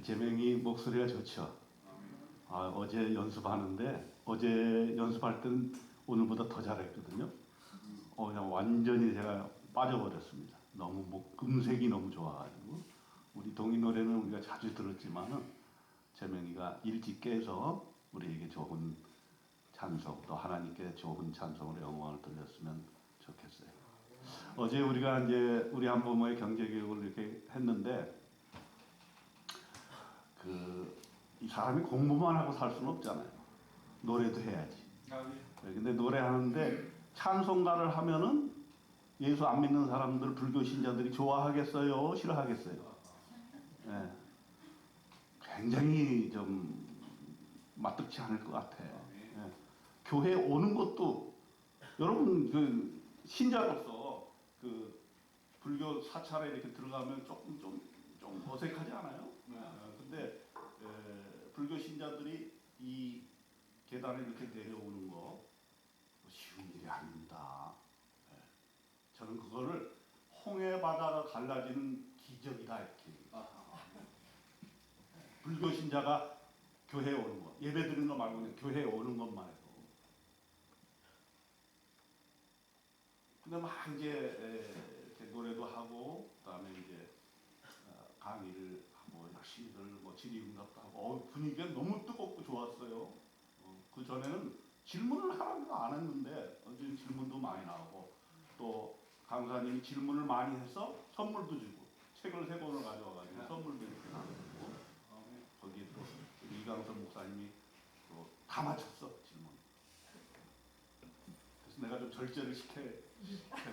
재명이 목소리가 좋죠. 어제 연습하는데 어제 연습할 때는 오늘보다 더 잘했거든요. 그냥 완전히 제가 빠져버렸습니다. 너무 음색이 너무 좋아가지고 우리 동이 노래는 우리가 자주 들었지만은 재명이가 일찍 깨서 우리에게 좋은 찬송 또 하나님께 좋은 찬송으로 영광을 돌렸으면 좋겠어요. 어제 우리가 이제 우리 한부모의 경제교육을 이렇게 했는데 이 사람이 공부만 하고 살 수는 없잖아요. 노래도 해야지. 근데 노래하는데 찬송가를 하면은 예수 안 믿는 사람들, 불교 신자들이 좋아하겠어요? 싫어하겠어요? 네. 굉장히 좀 마뜩지 않을 것 같아요. 네. 교회 오는 것도 여러분 그 신자로서 그 불교 사찰에 이렇게 들어가면 조금 좀 어색하지 않아요? 근데 불교 신자들이 이 계단에 이렇게 내려오는 거 쉬운 일이 아닙니다. 저는 그거를 홍해 바다가 갈라지는 기적이다 이렇게. 불교 신자가 교회에 오는 거, 예배 드리는 거 말고 그냥 교회에 오는 것만 해도. 근데 막 이제 이렇게 노래도 하고 그다음에 이제 강의를 하고 열심히들 뭐 질의응답도 하고 분위기가 너무 뜨겁고 좋았어요. 그 전에는 질문을 하라고 안 했는데 어제 질문도 많이 나오고 또 강사님이 질문을 많이 해서 선물도 주고 책을 3권을 가져와가지고 선물도 이렇게 나눠주고 거기에 또 이강선 목사님이 또 다 맞췄어 질문. 그래서 내가 좀 절제를 시켜야 돼.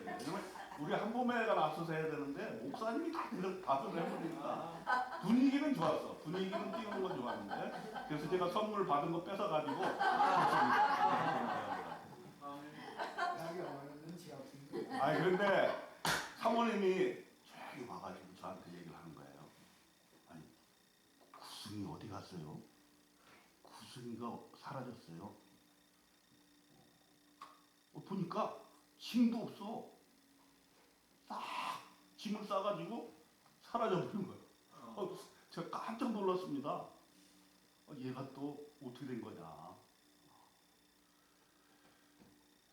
왜냐면 우리 한봄에가 나서서 해야 되는데 목사님이 다 답을 해버리니까 분위기는 좋았어. 분위기는 띄우는 건 좋았는데 그래서 제가 선물 받은 거 뺏어가지고 그런데 사모님이 저기 와가지고 저한테 얘기를 하는 거예요. 아니 구승이 어디 갔어요? 구승이가 사라졌어요. 보니까 짐도 없어. 싹 짐을 싸가지고 사라져버린 거예요. 제가 깜짝 놀랐습니다. 얘가 또 어떻게 된 거냐.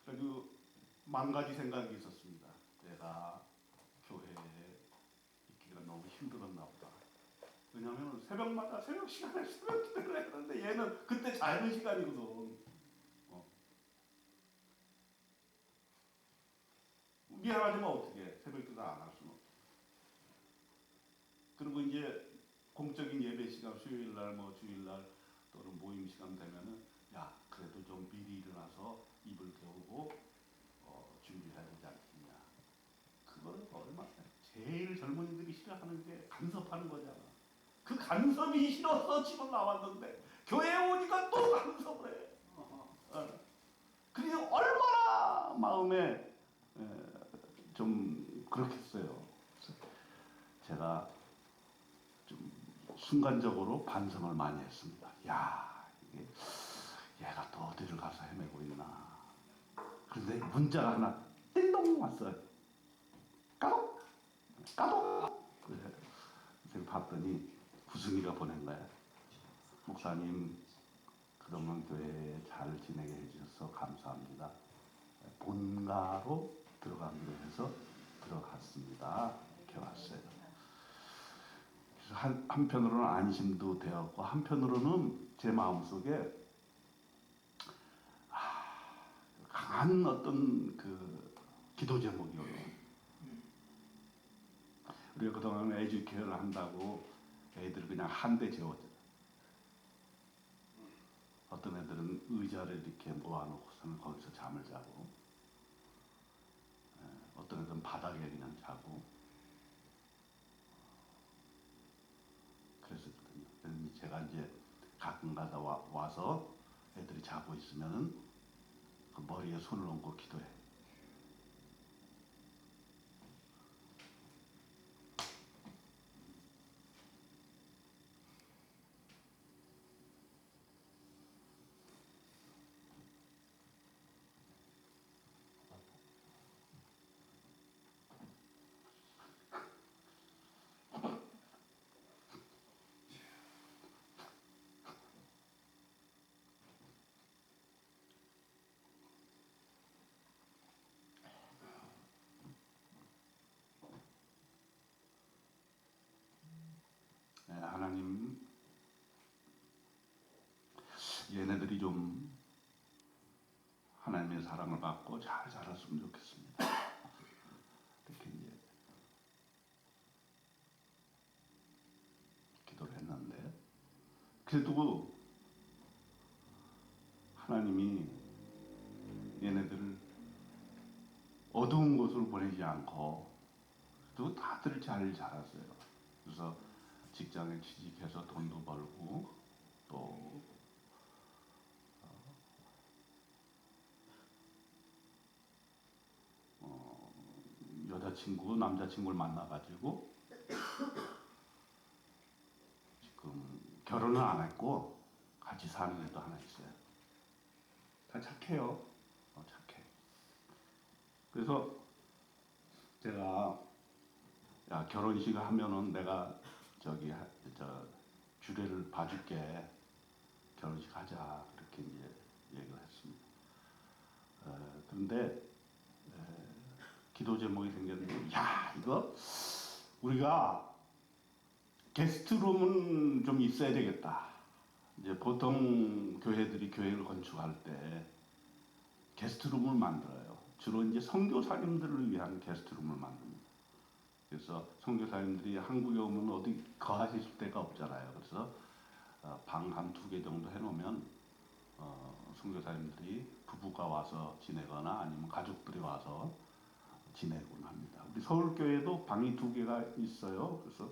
그래서 만 가지 생각이 있었습니다. 내가 교회에 있기가 너무 힘들었나 보다. 왜냐하면 새벽마다 새벽 시간에 새벽 기도를 해야 되는데 얘는 그때 자는 시간이거든. 미안하지만 어떻게 새벽 기도 안 할 수는 없어. 그리고 이제 공적인 예배 시간 수요일날 뭐 주일날 또는 모임 시간 되면은 야 그래도 좀 미리 일어나서 입을 깨우고 준비해야 되지 않겠냐. 그거는 얼마나 제일 젊은이들이 싫어하는 게 간섭하는 거잖아. 그 간섭이 싫어서 집을 나왔는데 교회에 오니까 또 간섭을 해. 그래서 얼마나 마음에 좀 그렇겠어요. 제가 좀 순간적으로 반성을 많이 했습니다. 야, 얘가 또 어디를 가서 헤매고 있나. 그런데 문자가 하나 띵동 왔어요. 까독! 까독! 그래서 봤더니 구승이가 보낸 거야. 목사님, 그동안 교회에 잘 지내게 해주셔서 감사합니다. 본가로 들어가기로 해서 들어갔습니다. 이렇게 왔어요. 그래서 한편으로는 안심도 되었고 한편으로는 제 마음속에 강한 어떤 그 기도 제목이에요. 우리가 그동안 에듀케어를 한다고 애들을 그냥 한 대 재웠잖아. 어떤 애들은 의자를 이렇게 모아놓고서는 거기서 잠을 자고 어떤 애들은 바닥에 그냥 자고 그랬었거든요. 그래서 제가 이제 가끔가다 와서 애들이 자고 있으면은 그 머리에 손을 얹고 기도해. 하나님의 사랑을 받고 잘 자랐으면 좋겠습니다. 이렇게 이제 기도를 했는데, 그래도 하나님이 얘네들을 어두운 곳으로 보내지 않고 또 다들 잘 자랐어요. 그래서 직장에 취직해서 돈도 벌고 또 여자친구, 남자친구를 만나가지고 지금 결혼은 안 했고 같이 사는 애도 하나 있어요. 다 착해요. 착해. 그래서 제가 야, 결혼식을 하면은 내가 저기 주례를 봐줄게. 결혼식 하자. 그렇게 이제 얘기를 했습니다. 그런데 기도 제목이 생겼는데, 야, 이거 우리가 게스트룸은 좀 있어야 되겠다. 이제 보통 교회들이 교회를 건축할 때 게스트룸을 만들어요. 주로 이제 선교사님들을 위한 게스트룸을 만듭니다. 그래서 선교사님들이 한국에 오면 어디 거하실 데가 없잖아요. 그래서 방 한 2개 정도 해놓으면 선교사님들이 부부가 와서 지내거나 아니면 가족들이 와서 지내곤 합니다. 우리 서울교회도 방이 2개가 있어요. 그래서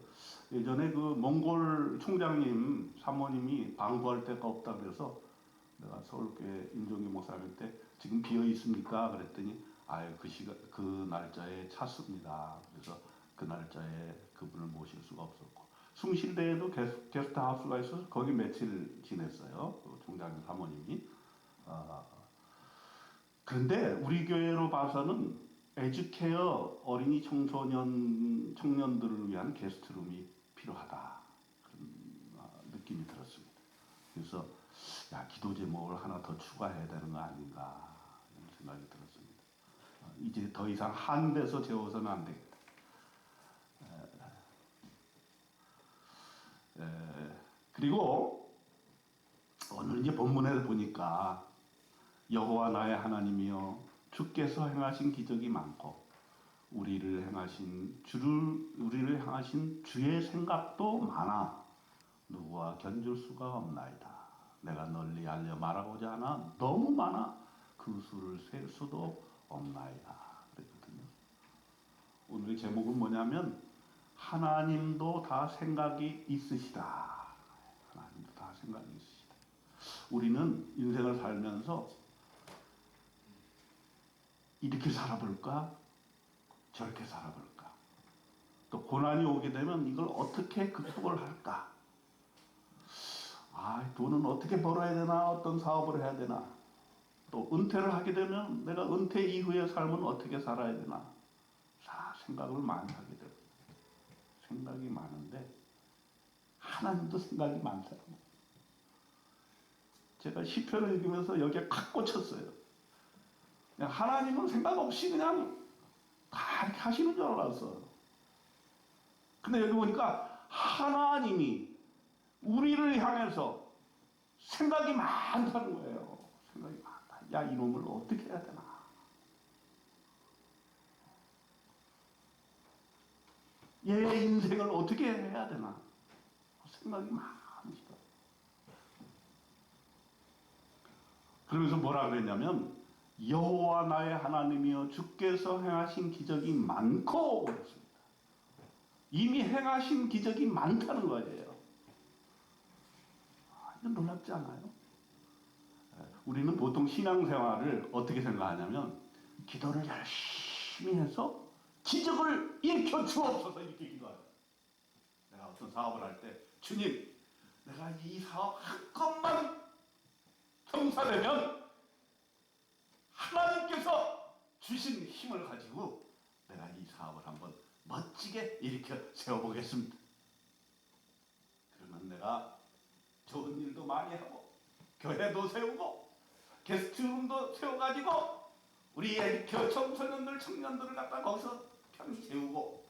예전에 그 몽골 총장님 사모님이 방 구할 데가 없다 그래서 내가 서울교회 임종기 목사님 때 지금 비어 있습니까? 그랬더니 아유 그 날짜에 찼습니다. 그래서 그 날짜에 그분을 모실 수가 없었고, 숭실대에도 게스트하우스가 있어서 거기 며칠 지냈어요. 그 총장님 사모님이. 그런데 우리 교회로 봐서는 에듀케어 어린이 청년들을 위한 게스트룸이 필요하다. 그런 느낌이 들었습니다. 그래서 야, 기도 제목을 하나 더 추가해야 되는 거 아닌가 이런 생각이 들었습니다. 이제 더 이상 한 데서 재워서는 안 되겠다. 그리고 오늘 이제 본문에 보니까 여호와 나의 하나님이여 주께서 행하신 기적이 많고 우리를 향하신 주의 생각도 많아 누구와 견줄 수가 없나이다. 내가 널리 알려 말하고자 하나 너무 많아 그 수를 셀 수도 없나이다. 그랬거든요. 오늘의 제목은 뭐냐면 하나님도 다 생각이 있으시다. 하나님도 다 생각이 있으시다. 우리는 인생을 살면서 이렇게 살아볼까? 저렇게 살아볼까? 또 고난이 오게 되면 이걸 어떻게 극복을 할까? 돈은 어떻게 벌어야 되나? 어떤 사업을 해야 되나? 또 은퇴를 하게 되면 내가 은퇴 이후의 삶은 어떻게 살아야 되나? 생각을 많이 하게 돼요. 생각이 많은데 하나님도 생각이 많더라고요. 제가 시편을 읽으면서 여기에 칵 꽂혔어요. 그냥 하나님은 생각 없이 그냥 다 이렇게 하시는 줄 알았어. 근데 여기 보니까 하나님이 우리를 향해서 생각이 많다는 거예요. 생각이 많다. 야, 이놈을 어떻게 해야 되나? 얘의 인생을 어떻게 해야 되나? 생각이 많으시다. 그러면서 뭐라 그랬냐면 여호와 나의 하나님이여 주께서 행하신 기적이 많고 그랬습니다. 이미 행하신 기적이 많다는 거예요. 이건 놀랍지 않아요? 우리는 보통 신앙생활을 어떻게 생각하냐면 기도를 열심히 해서 기적을 일으켜 주옵소서 이렇게 기도해요. 내가 어떤 사업을 할 때 주님 내가 이 사업 한 건만 성사되면 하나님께서 주신 힘을 가지고 내가 이 사업을 한번 멋지게 일으켜 세워보겠습니다. 그러면 내가 좋은 일도 많이 하고 교회도 세우고 게스트룸도 세워가지고 우리 애교 청소년들 청년들을 갖다 거기서 편히 세우고.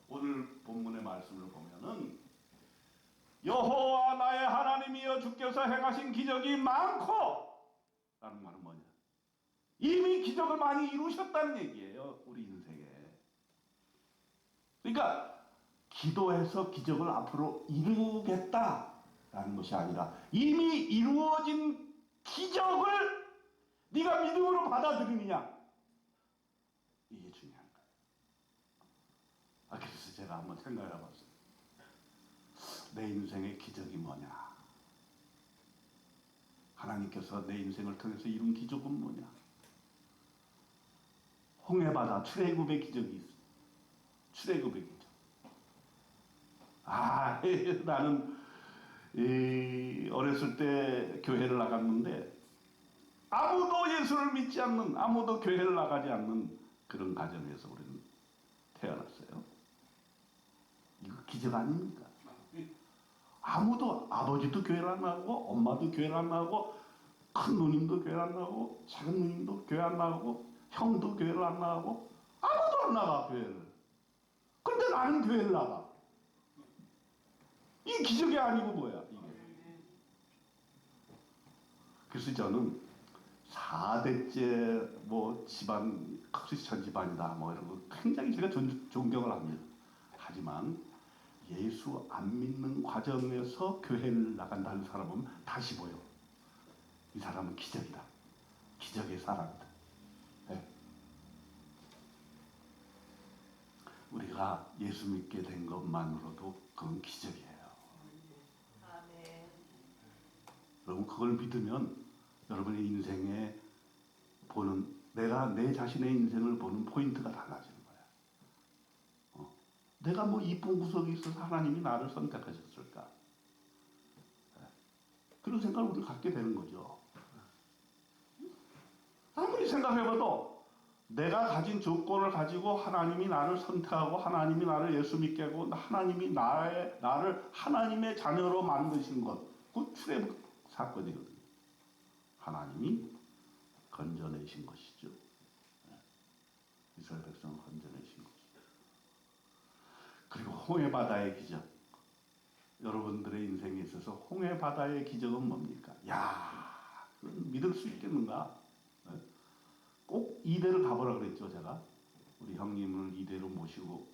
오늘 본문의 말씀을 보면은 여호와 나의 하나님이여 주께서 행하신 기적이 많고 말은 뭐냐? 이미 기적을 많이 이루셨다는 얘기예요. 우리 인생에. 그러니까 기도해서 기적을 앞으로 이루겠다라는 것이 아니라 이미 이루어진 기적을 네가 믿음으로 받아들이느냐, 이게 중요한 거예요. 그래서 제가 한번 생각해 봤어요. 내 인생의 기적이 뭐냐? 하나님께서 내 인생을 통해서 이룬 기적은 뭐냐? 홍해바다 출애굽의 기적이 있어. 출애굽의 기적. 나는 어렸을 때 교회를 나갔는데 아무도 예수를 믿지 않는, 아무도 교회를 나가지 않는 그런 가정에서 우리는 태어났어요. 이거 기적 아닙니까? 아무도, 아버지도 교회를 안 나가고 엄마도 교회를 안 나가고 큰 누님도 교회를 안 나가고 작은 누님도 교회 안 나가고 형도 교회를 안 나가고 아무도 안 나가 교회를. 근데 나는 교회를 나가. 이 기적이 아니고 뭐야 이게. 그래서 저는 4대째 뭐 집안 크리스천 집안이다 뭐 이런 거 굉장히 제가 존경을 합니다. 하지만 예수 안 믿는 과정에서 교회를 나간다는 사람은 다시 보여. 이 사람은 기적이다. 기적의 사람이다. 네. 우리가 예수 믿게 된 것만으로도 그건 기적이에요. 아멘. 여러분 그걸 믿으면 여러분의 인생에 보는, 내가 내 자신의 인생을 보는 포인트가 달라지는 거야. 내가 뭐 이쁜 구석이 있어서 하나님이 나를 선택하셨을까? 그런 생각을 우리가 갖게 되는 거죠. 아무리 생각해봐도 내가 가진 조건을 가지고 하나님이 나를 선택하고 하나님이 나를 예수 믿게 하고 하나님이 나를 하나님의 자녀로 만드신 것, 그 출애굽 사건이거든요. 하나님이 건져내신 것이죠. 이스라엘 백성을 건져내신 것이죠. 그리고 홍해바다의 기적. 여러분들의 인생에 있어서 홍해바다의 기적은 뭡니까? 그건 믿을 수 있겠는가? 꼭 이대를 가보라 그랬죠, 제가. 우리 형님을 이대로 모시고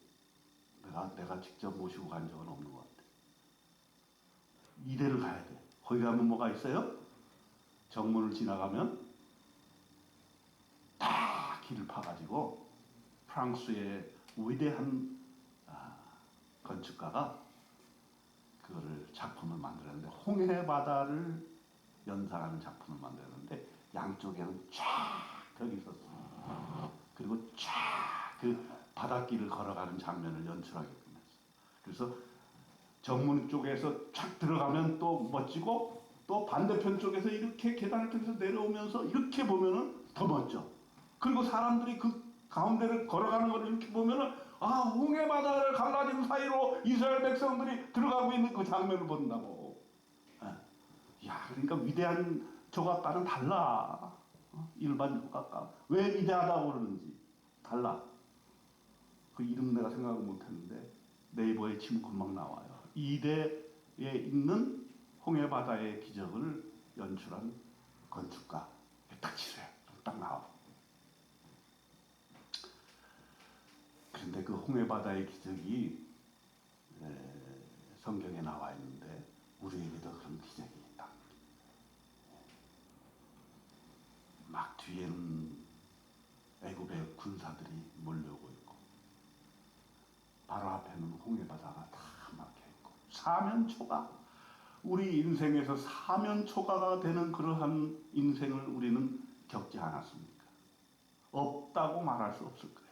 내가 직접 모시고 간 적은 없는 것 같아요. 이대를 가야 돼. 거기 가면 뭐가 있어요? 정문을 지나가면 다 길을 파가지고 프랑스의 위대한 건축가가 그거를 작품을 만들었는데 홍해바다를 연상하는 작품을 만들었는데 양쪽에는 쫙 벽이 있었어요. 그리고 쫙 그 바닷길을 걸어가는 장면을 연출하게끔 했어요. 그래서 정문 쪽에서 쫙 들어가면 또 멋지고 또 반대편 쪽에서 이렇게 계단을 통해서 내려오면서 이렇게 보면은 더 멋져. 그리고 사람들이 그 가운데를 걸어가는 걸 이렇게 보면은 홍해바다를 갈라진 사이로 이스라엘 백성들이 들어가고 있는 그 장면을 본다고. 그러니까 위대한 조각가는 달라. 일반 조각가. 왜 위대하다고 그러는지 달라. 그 이름 내가 생각을 못했는데 네이버에 치면 금방 나와요. 이대에 있는 홍해바다의 기적을 연출한 건축가. 딱 치세요. 딱 나와. 그런데 그 홍해바다의 기적이 성경에 나와 있는데 우리에게도 그런 기적이 있다. 막 뒤에는 애굽의 군사들이 몰려오고 있고 바로 앞에는 홍해바다가 다 막혀있고 사면초가, 우리 인생에서 사면초가가 되는 그러한 인생을 우리는 겪지 않았습니까? 없다고 말할 수 없을 거예요.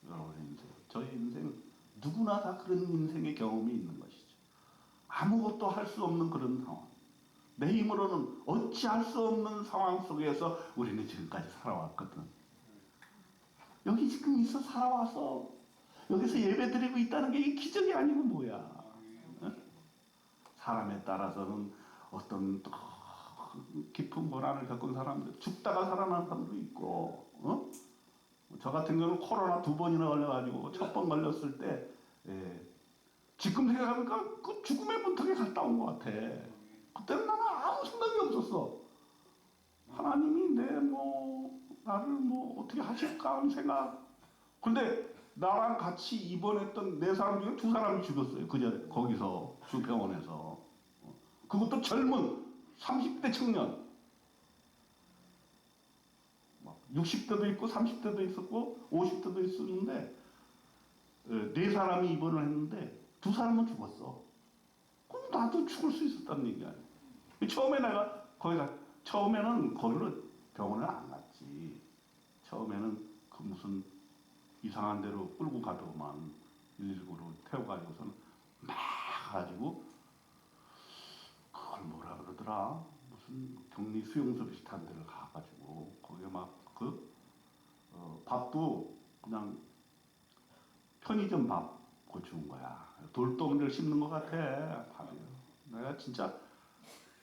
여러분의 인생, 저의 인생, 누구나 다 그런 인생의 경험이 있는 것이죠. 아무것도 할 수 없는 그런 상황, 내 힘으로는 어찌할 수 없는 상황 속에서 우리는 지금까지 살아왔거든. 여기 지금 있어 살아와서 여기서 예배드리고 있다는 게 이 기적이 아니고 뭐야. 사람에 따라서는 어떤 또 깊은 고난을 겪은 사람들, 죽다가 살아난 사람도 있고, 저 같은 경우는 코로나 2번이나 걸려가지고 첫 번 걸렸을 때, 지금 생각하니까 그 죽음의 문턱에 갔다 온 것 같아. 그때는 나는 아무 생각이 없었어. 하나님이 나를 어떻게 하실까 하는 생각. 근데 나랑 같이 입원했던 네 사람 중에 두 사람이 죽었어요. 그전에 거기서 그 병원에서. 그것도 젊은 30대 청년. 60대도 있고 30대도 있었고 50대도 있었는데 네 사람이 입원을 했는데 두 사람은 죽었어. 그럼 나도 죽을 수 있었다는 얘기야. 처음에 내가 처음에는 거기로 병원을 안 갔지. 처음에는 그 무슨 이상한 데로 끌고 가더만 119로 태워가지고서는 막 가지고 그걸 뭐라 그러더라. 무슨 격리 수용소 비슷한 데를 가가지고 거기에 밥도 그냥 편의점 밥 고치운 거야. 돌덩이를 씹는 것 같아. 밥이. 내가 진짜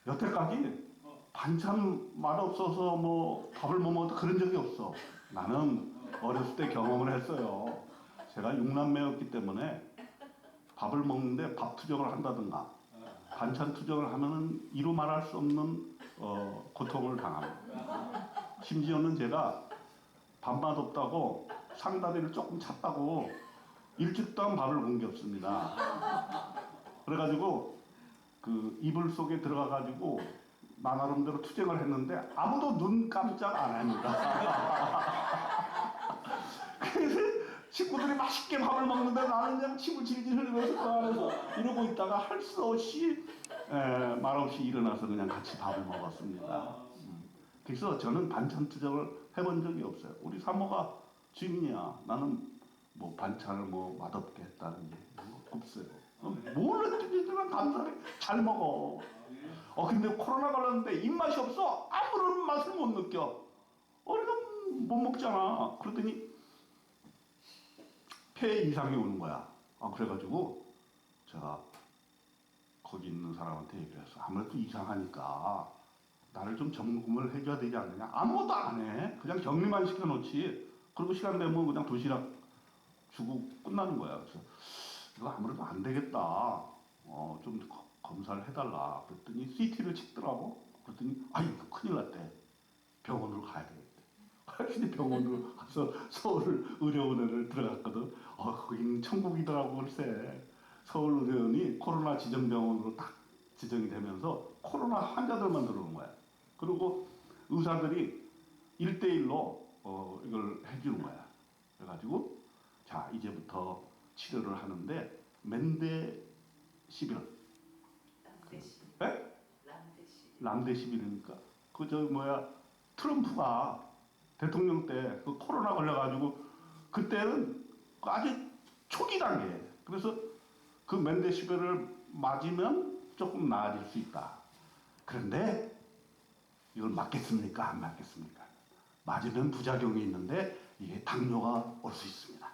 여태까지 반찬 맛없어서 밥을 못 먹어도 그런 적이 없어. 나는 어렸을 때 경험을 했어요. 제가 육남매였기 때문에 밥을 먹는데 밥 투정을 한다든가 반찬 투정을 하면은 이루 말할 수 없는 고통을 당합니다. 심지어는 제가 밥맛 없다고 상다리를 조금 찼다고 일주일 동안 밥을 본 게 없습니다. 그래가지고 그 이불 속에 들어가가지고 나 나름대로 투쟁을 했는데 아무도 눈 깜짝 안 합니다. 그래서 친구들이 맛있게 밥을 먹는데 나는 그냥 침을 질질 흘리면서 그 안에서 이러고 있다가 할 수 없이 말없이 일어나서 그냥 같이 밥을 먹었습니다. 그래서 저는 반찬 투정을 해본 적이 없어요. 우리 사모가 주인이야. 나는 반찬을 맛없게 했다는 게 없어요. 뭘 했든지 감사해. 잘 먹어. 근데 코로나 걸렸는데 입맛이 없어. 아무런 맛을 못 느껴. 우리가 못 먹잖아. 그러더니 폐 이상이 오는 거야. 그래가지고 제가 거기 있는 사람한테 얘기를 했어. 아무래도 이상하니까 나를 좀 점검을 해줘야 되지 않느냐. 아무것도 안 해. 그냥 격리만 시켜놓지. 그리고 시간 되면 그냥 도시락 주고 끝나는 거야. 그래서 이거 아무래도 안 되겠다. 좀 검사를 해달라. 그랬더니 CT를 찍더라고. 그랬더니 이거 큰일 났대. 병원으로 가야 되겠대. 근데 병원으로 가서 서울 의료원을 들어갔거든. 거기는 천국이더라고. 글쎄 서울의료원이 코로나 지정병원으로 딱 지정이 되면서 코로나 환자들만 들어오는 거야. 그리고 의사들이 1대1로 이걸 해주는 거야. 그래가지고 자 이제부터 치료를 하는데 멘데시빌 람데시빌이니까 트럼프가 대통령 때 그 코로나 걸려가지고 그때는 아주 초기 단계. 그래서 그 멘데시빌을 맞으면 조금 나아질 수 있다. 그런데 이걸 맞겠습니까? 안 맞겠습니까? 맞으면 부작용이 있는데 이게 당뇨가 올 수 있습니다.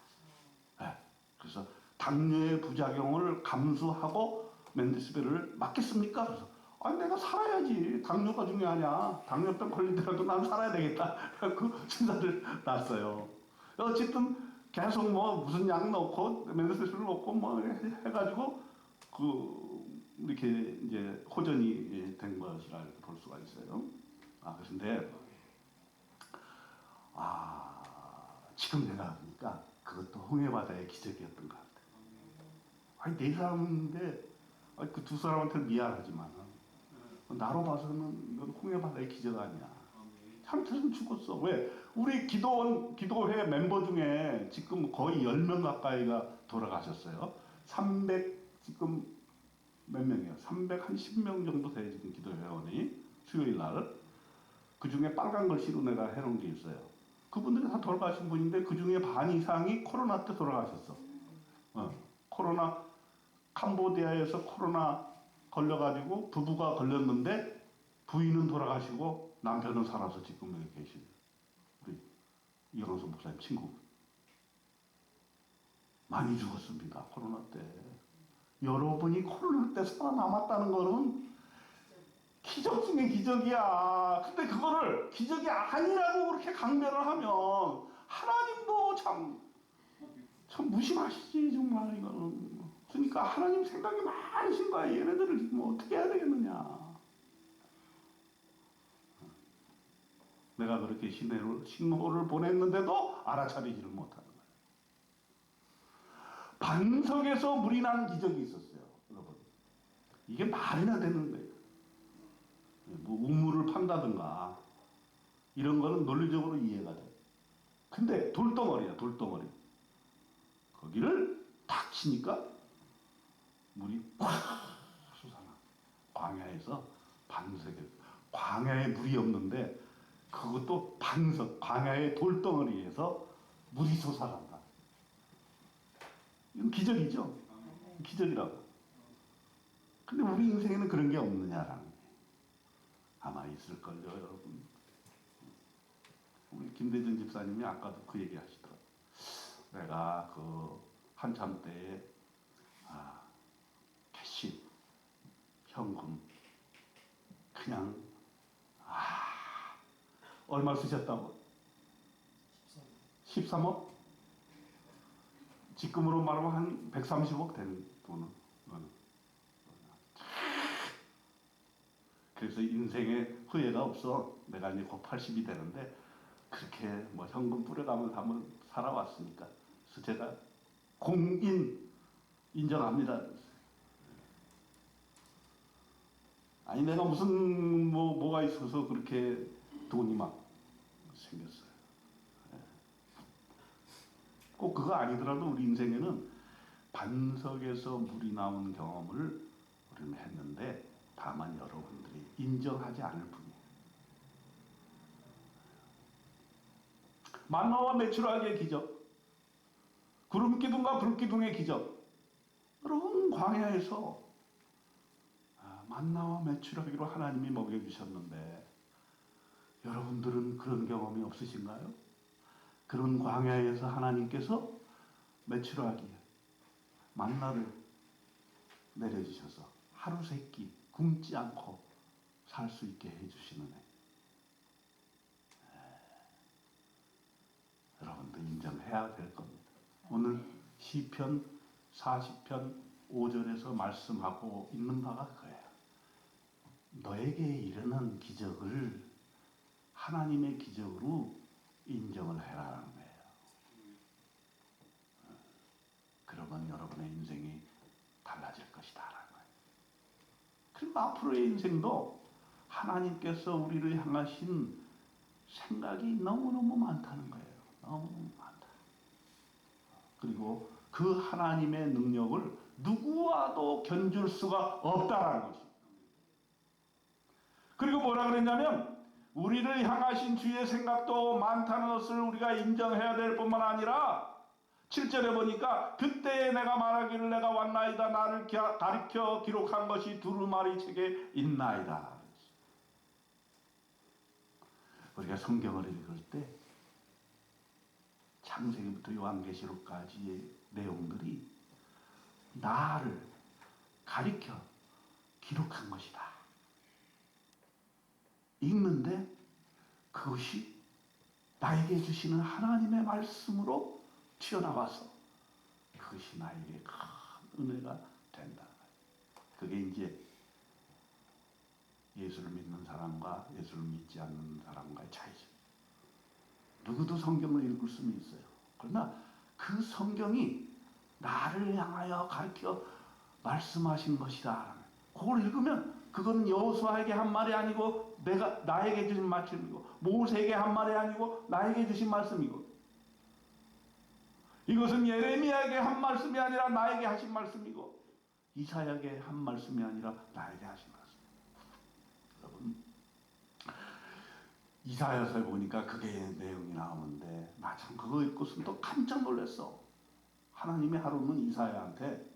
그래서 당뇨의 부작용을 감수하고 멘데시빌을 맞겠습니까? 그래서 내가 살아야지. 당뇨가 중요하냐. 당뇨병 걸리더라도 난 살아야 되겠다. 그 주사를 놨어요. 어쨌든 계속 무슨 약 넣고 멘데시빌을 넣고 해가지고 이렇게 이제 호전이 된 것이라 볼 수가 있어요. 그런데 지금 내가 보니까 그것도 홍해바다의 기적이었던 것 같아요. 네 사람인데 그 두 사람한테는 미안하지만 나로 봐서는 이건 홍해바다의 기적 아니야. 참처럼 죽었어. 왜? 우리 기도회 멤버 중에 지금 거의 10명 가까이가 돌아가셨어요. 지금 몇 명이에요? 310명 정도 돼요. 지금 기도회원이 수요일 날. 그 중에 빨간 글씨로 내가 해놓은 게 있어요. 그분들이 다 돌아가신 분인데 그 중에 반 이상이 코로나 때 돌아가셨어. 코로나 캄보디아에서 코로나 걸려가지고 부부가 걸렸는데 부인은 돌아가시고 남편은 살아서 지금 여기 계신 우리 이영수 목사님 친구. 많이 죽었습니다. 코로나 때. 여러분이 코로나 때 살아남았다는 거는 기적 중에 기적이야. 근데 그거를 기적이 아니라고 그렇게 강변을 하면 하나님도 참 무심하시지 정말 이거는. 그러니까 하나님 생각이 많으신 거야. 얘네들을 어떻게 해야 되겠느냐. 내가 그렇게 신호를 보냈는데도 알아차리지를 못하는 거예요. 반석에서 물이 나는 기적이 있었어요. 여러분, 이게 말이나 되는 거예요. 뭐 우물을 판다든가 이런 거는 논리적으로 이해가 돼요. 근데 돌덩어리야, 돌덩어리. 거기를 탁 치니까 물이 꽉 솟아나. 광야에서 반석에, 광야에 물이 없는데 그것도 반석, 광야의 돌덩어리에서 물이 솟아난다. 이건 기적이죠. 기적이라고. 근데 우리 인생에는 그런 게 없느냐라는 게 아마 있을걸요, 여러분. 우리 김대중 집사님이 아까도 그 얘기 하시더라고요. 내가 그 한참 때에 캐시, 현금 그냥 얼마 쓰셨다고? 13억? 지금으로 말하면 한 130억 되는 돈은. 그래서 인생에 후회가 없어. 내가 이제 곧 80이 되는데 그렇게 뭐 현금 뿌려가면서 한번 살아왔으니까. 그래서 제가 공인 인정합니다. 아니 내가 무슨 뭐가 있어서 그렇게 돈이 막 생겼어요. 꼭 그거 아니더라도 우리 인생에는 반석에서 물이 나온 경험을 우리는 했는데 다만 여러분들이 인정하지 않을 뿐이에요. 만나와 메추라기의 기적, 구름기둥과 불기둥의 기적. 여러분 광야에서 만나와 메추라기로 하나님이 먹여주셨는데 여러분들은 그런 경험이 없으신가요? 그런 광야에서 하나님께서 메추라기, 만나를 내려주셔서 하루 세끼 굶지 않고 살 수 있게 해주시는 애. 여러분도 인정해야 될 겁니다. 오늘 시편 40편 5절에서 말씀하고 있는 바가 그거예요. 너에게 이르는 기적을 하나님의 기적으로 인정을 해라라는 거예요. 그러면 여러분의 인생이 달라질 것이다라는 거예요. 그리고 앞으로의 인생도 하나님께서 우리를 향하신 생각이 너무너무 많다는 거예요. 너무너무 많다. 그리고 그 하나님의 능력을 누구와도 견줄 수가 없다라는 것입니다. 그리고 뭐라 그랬냐면 우리를 향하신 주의 생각도 많다는 것을 우리가 인정해야 될 뿐만 아니라 7절에 보니까 그때에 내가 말하기를 내가 왔나이다 나를 가리켜 기록한 것이 두루마리 책에 있나이다. 우리가 성경을 읽을 때 창세기부터 요한계시록까지의 내용들이 나를 가리켜 기록한 것이다. 읽는데 그것이 나에게 주시는 하나님의 말씀으로 튀어나와서 그것이 나에게 큰 은혜가 된다. 그게 이제 예수를 믿는 사람과 예수를 믿지 않는 사람과의 차이죠. 누구도 성경을 읽을 수는 있어요. 그러나 그 성경이 나를 향하여 가르쳐 말씀하신 것이다. 그걸 읽으면 그건 여호수아에게 한 말이 아니고 나에게 주신 말씀이고 모세에게 한 말이 아니고 나에게 주신 말씀이고 이것은 예레미야에게 한 말씀이 아니라 나에게 하신 말씀이고 이사야에게 한 말씀이 아니라 나에게 하신 말씀. 여러분 이사야서에 보니까 그게 내용이 나오는데 나 참 그거 읽고서 또 깜짝 놀랐어. 하나님의 하루는 이사야한테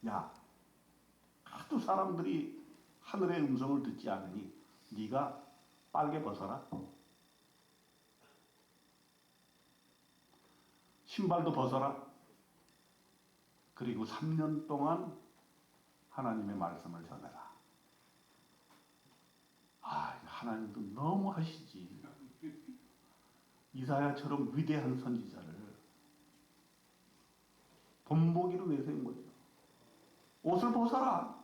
야 하도 사람들이 하늘의 음성을 듣지 않으니 네가 빨개 벗어라. 신발도 벗어라. 그리고 3년 동안 하나님의 말씀을 전해라. 하나님도 너무 하시지. 이사야처럼 위대한 선지자를 본보기로 내세운 거죠. 옷을 벗어라.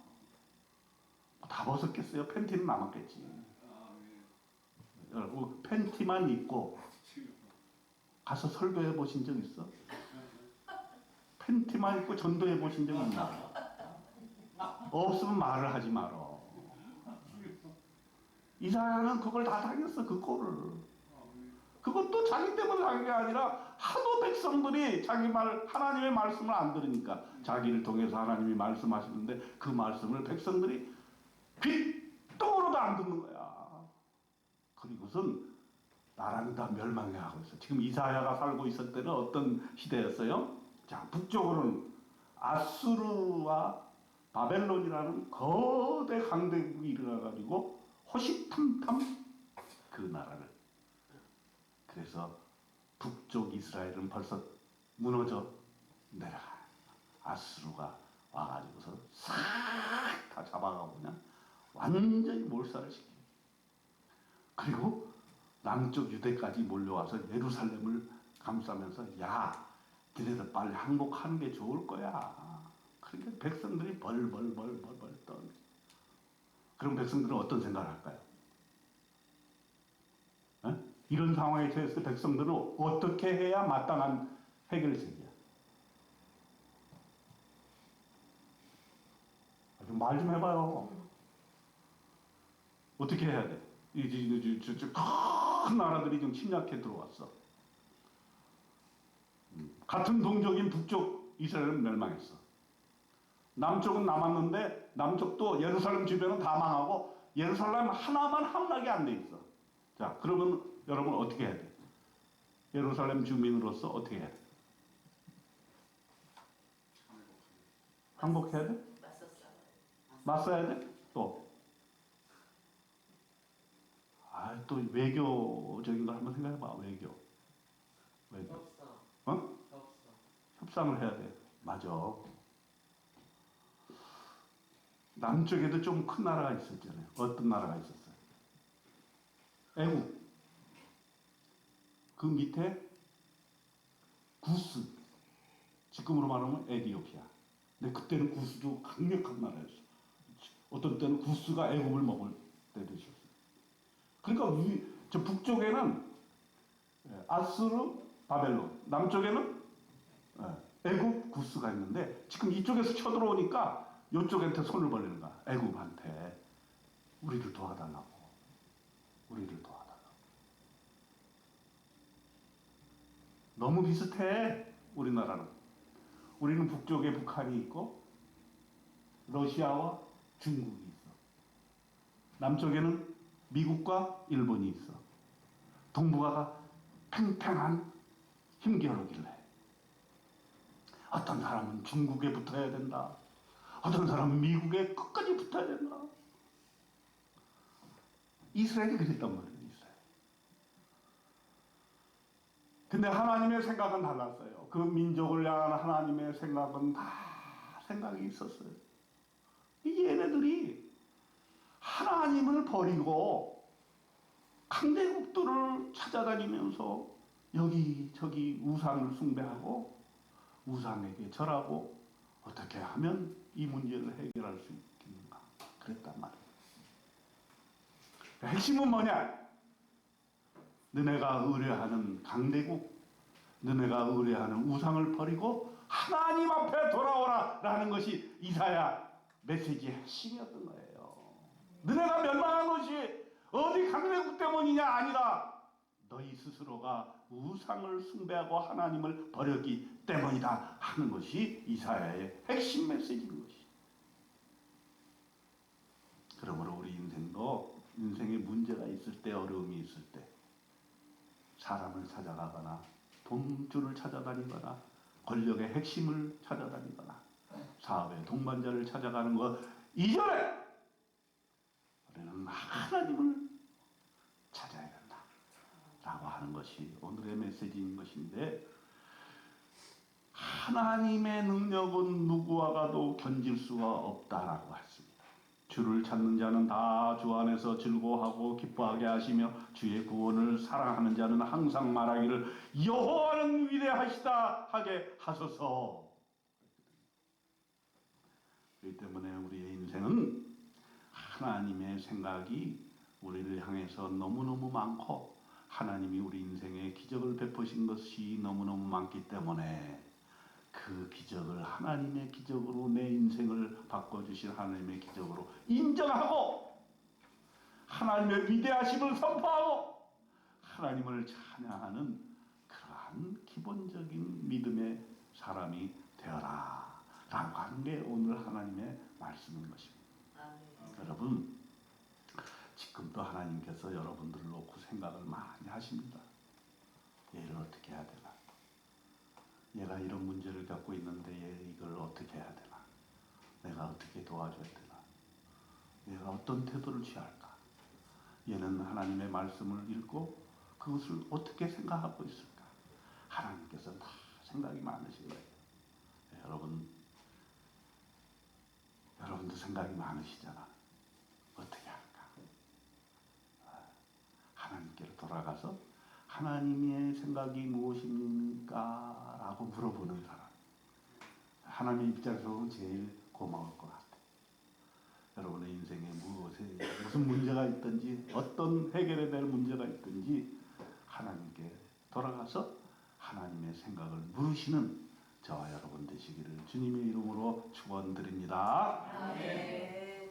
다 벗었겠어요? 팬티는 남았겠지. 여러분 팬티만 입고 가서 설교해 보신 적 있어? 팬티만 입고 전도해 보신 적 있나? 없으면 말을 하지 말어. 이사야는 그걸 다 당했어. 그 꼴을. 그것도 자기 때문에 당한 게 아니라 하도 백성들이 자기 말 하나님의 말씀을 안 들으니까 자기를 통해서 하나님이 말씀하시는데 그 말씀을 백성들이 귓등으로도 안 듣는 거야. 그리고선 나라는 다 멸망해가고 있어. 지금 이사야가 살고 있을 때는 어떤 시대였어요? 자, 북쪽으로는 아수르와 바벨론이라는 거대 강대국이 일어나가지고 호시탐탐 그 나라를. 그래서 북쪽 이스라엘은 벌써 무너져 내려가. 아수르가 와가지고서 싹 다 잡아가고 그냥 완전히 몰살을 시켜. 그리고 남쪽 유대까지 몰려와서 예루살렘을 감싸면서 야, 니네들 빨리 항복하는 게 좋을 거야. 그러니까 백성들이 벌벌 떠. 그럼 백성들은 어떤 생각을 할까요? 에? 이런 상황에 처했을 때 백성들은 어떻게 해야 마땅한 해결책이야? 말 좀 해봐요. 어떻게 해야 돼? 큰 나라들이 좀 침략해 들어왔어. 같은 동족인 북쪽 이스라엘은 멸망했어. 남쪽은 남았는데 남쪽도 예루살렘 주변은 다 망하고 예루살렘 하나만 함락이 안 돼 있어. 자, 그러면 여러분 어떻게 해야 돼? 예루살렘 주민으로서 어떻게 해야 돼? 항복해야 돼? 맞서야 돼? 또. 또 외교적인 걸 한번 생각해봐. 외교. 어? 협상을 해야 돼. 맞아. 남쪽에도 좀 큰 나라가 있었잖아요. 어떤 나라가 있었어요? 애국. 그 밑에 구스. 지금으로 말하면 에티오피아. 근데 그때는 구스도 강력한 나라였어. 어떤 때는 구스가 애국을 먹을 때도 있었어요. 그러니까 저 북쪽에는 아수르, 바벨론, 남쪽에는 애국, 구스가 있는데 지금 이쪽에서 쳐들어오니까 이쪽한테 손을 벌리는 거야. 애국한테 우리를 도와달라고. 우리를 도와달라고. 너무 비슷해. 우리나라는. 우리는 북쪽에 북한이 있고 러시아와 중국이 있어. 남쪽에는 미국과 일본이 있어. 동북아가 팽팽한 힘겨루길래 어떤 사람은 중국에 붙어야 된다. 어떤 사람은 미국에 끝까지 붙어야 된다. 이스라엘이 그랬단 말이에요. 이스라엘. 근데 하나님의 생각은 달랐어요. 그 민족을 향한 하나님의 생각은 다 생각이 있었어요. 얘네들이 하나님을 버리고 강대국들을 찾아다니면서 여기저기 우상을 숭배하고 우상에게 절하고 어떻게 하면 이 문제를 해결할 수 있겠는가 그랬단 말이에요. 핵심은 뭐냐? 너네가 의뢰하는 강대국, 너네가 의뢰하는 우상을 버리고 하나님 앞에 돌아오라 라는 것이 이사야 메시지의 핵심이었던 거예요. 너네가 멸망한 것이 어디 강대국 때문이냐 아니라 너희 스스로가 우상을 숭배하고 하나님을 버렸기 때문이다 하는 것이 이사야의 핵심 메시지인 것이. 그러므로 우리 인생도 인생에 문제가 있을 때, 어려움이 있을 때 사람을 찾아가거나 돈줄을 찾아다니거나 권력의 핵심을 찾아다니거나 사업의 동반자를 찾아가는 것 이전에 우리는 하나님을 찾아야 된다 라고 하는 것이 오늘의 메시지인 것인데, 하나님의 능력은 누구와가도 견질 수가 없다라고 했습니다. 주를 찾는 자는 다 주 안에서 즐거워하고 기뻐하게 하시며 주의 구원을 사랑하는 자는 항상 말하기를 여호와는 위대하시다 하게 하소서. 그렇기 때문에 우리의 인생은 하나님의 생각이 우리를 향해서 너무너무 많고 하나님이 우리 인생에 기적을 베푸신 것이 너무너무 많기 때문에 그 기적을 하나님의 기적으로 내 인생을 바꿔주신 하나님의 기적으로 인정하고 하나님의 위대하심을 선포하고 하나님을 찬양하는 그러한 기본적인 믿음의 사람이 되어라 라고 하는 게 오늘 하나님의 말씀인 것입니다. 여러분, 지금도 하나님께서 여러분들을 놓고 생각을 많이 하십니다. 얘를 어떻게 해야 되나? 얘가 이런 문제를 갖고 있는데 얘 이걸 어떻게 해야 되나? 내가 어떻게 도와줘야 되나? 얘가 어떤 태도를 취할까? 얘는 하나님의 말씀을 읽고 그것을 어떻게 생각하고 있을까? 하나님께서 다 생각이 많으신 거예요. 여러분도 생각이 많으시잖아. 어떻게 할까? 하나님께로 돌아가서 하나님의 생각이 무엇입니까? 라고 물어보는 사람. 하나님 입장에서 보면 제일 고마울 것 같아요. 여러분의 인생에 무슨 문제가 있든지 어떤 해결해야 될 문제가 있든지 하나님께 돌아가서 하나님의 생각을 물으시는 저와 여러분 되시기를 주님의 이름으로 축원드립니다. 아멘.